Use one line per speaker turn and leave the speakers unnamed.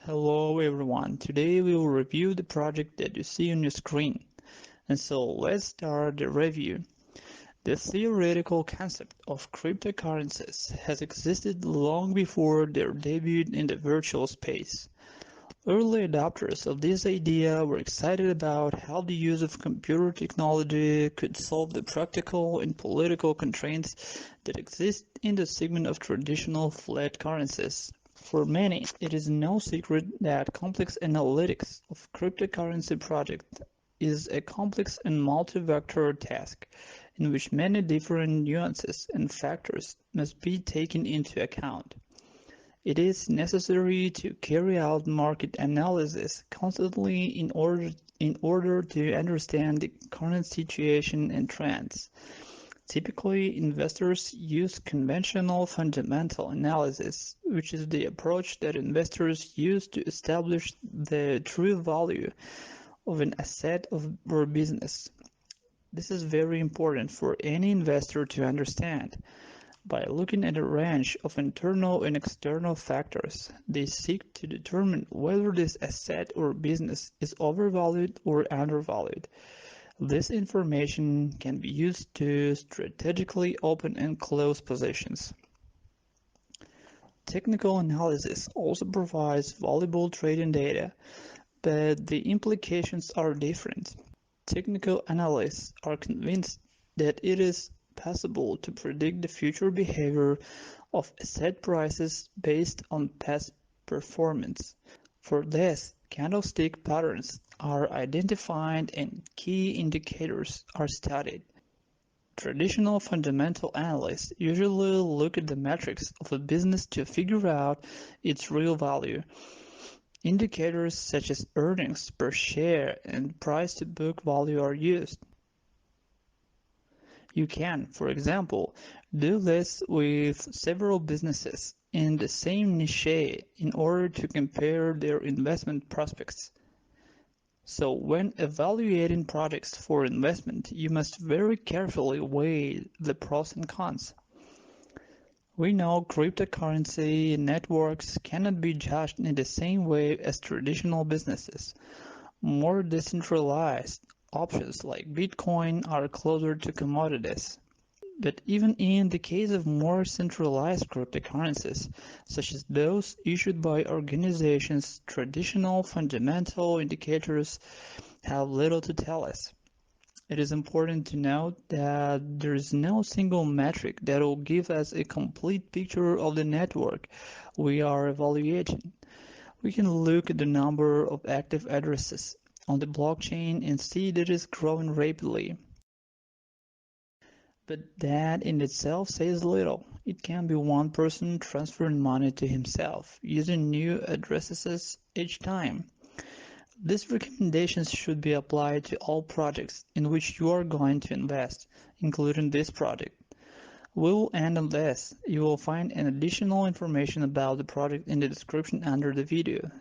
Hello everyone, today we will review the project that you see on your screen. And so let's start the review. The theoretical concept of cryptocurrencies has existed long before their debut in the virtual space. Early adopters of this idea were excited about how the use of computer technology could solve the practical and political constraints that exist in the segment of traditional fiat currencies. For many, it is no secret that complex analytics of cryptocurrency project is a complex and multi-vector task in which many different nuances and factors must be taken into account. It is necessary to carry out market analysis constantly in order to understand the current situation and trends. Typically, investors use conventional fundamental analysis, which is the approach that investors use to establish the true value of an asset or business. This is very important for any investor to understand. By looking at a range of internal and external factors, they seek to determine whether this asset or business is overvalued or undervalued. This information can be used to strategically open and close positions. Technical analysis also provides valuable trading data, but the implications are different. Technical analysts are convinced that it is possible to predict the future behavior of asset prices based on past performance. For this, candlestick patterns are identified and key indicators are studied. Traditional fundamental analysts usually look at the metrics of a business to figure out its real value. Indicators such as earnings per share and price-to-book value are used. You can, for example, do this with several businesses in the same niche in order to compare their investment prospects. So when evaluating projects for investment, you must very carefully weigh the pros and cons. We know cryptocurrency networks cannot be judged in the same way as traditional businesses. More decentralized options like Bitcoin are closer to commodities. But even in the case of more centralized cryptocurrencies, such as those issued by organizations, traditional fundamental indicators have little to tell us. It is important to note that there is no single metric that will give us a complete picture of the network we are evaluating. We can look at the number of active addresses on the blockchain and see that it is growing rapidly. But that in itself says little. It can be one person transferring money to himself, using new addresses each time. These recommendations should be applied to all projects in which you are going to invest, including this project. We will end on this. You will find an additional information about the project in the description under the video.